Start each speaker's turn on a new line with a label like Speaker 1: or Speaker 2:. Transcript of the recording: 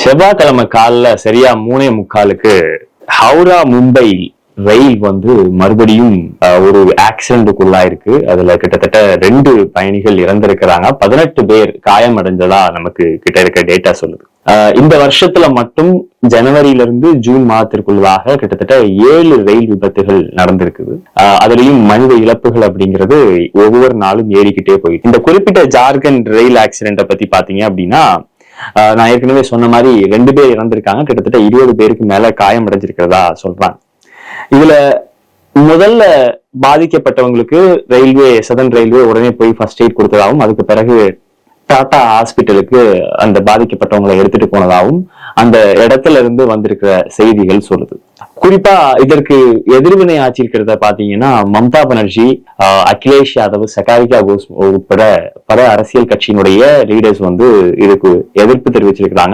Speaker 1: செவ்வாய்க்கிழமை காலைல சரியா 3:45 ஹவுரா மும்பை ரயில் மறுபடியும் ஒரு ஆக்சிடென்ட்டுக்குள்ளாயிருக்கு. அதுல கிட்டத்தட்ட 2 பயணிகள் இறந்திருக்கிறாங்க. 18 பேர் காயம் அடைஞ்சதா நமக்கு கிட்ட இருக்க டேட்டா சொல்லுது. இந்த வருஷத்துல மட்டும் ஜனவரியில இருந்து ஜூன் மாதத்திற்குள்ளாக கிட்டத்தட்ட 7 ரயில் விபத்துகள் நடந்திருக்குது. அதுலயும் மனித இழப்புகள் அப்படிங்கிறது ஒவ்வொரு நாளும் ஏறிக்கிட்டே போயிட்டு. இந்த குறிப்பிட்ட ஜார்க்கண்ட் ரயில் ஆக்சிடென்ட்டை பத்தி பாத்தீங்க அப்படின்னா, நான் ஏற்கனவே சொன்ன மாதிரி 2 பேர் இறந்திருக்காங்க. கிட்டத்தட்ட 20 பேருக்கு மேல காயம் அடைஞ்சிருக்கிறதா சொல்றாங்க. இதுல முதல்ல பாதிக்கப்பட்டவங்களுக்கு சதர்ன் ரயில்வே உடனே போய் ஃபர்ஸ்ட் எய்ட் கொடுத்ததாகவும், அதுக்கு பிறகு டாடா ஹாஸ்பிட்டலுக்கு அந்த பாதிக்கப்பட்டவங்களை எடுத்துட்டு போனதாகவும் அந்த இடத்துல இருந்து வந்திருக்கிற செய்திகள் சொல்லுது. குறிப்பா இதற்கு எதிர்வினை ஆற்றிருக்கிறத பாத்தீங்கன்னா, மம்தா பானர்ஜி, அகிலேஷ் யாதவ், சகாரிகா கோஸ் உட்பட பல அரசியல் கட்சியினுடைய லீடர்ஸ் இதுக்கு எதிர்ப்பு தெரிவிச்சிருக்கிறாங்க.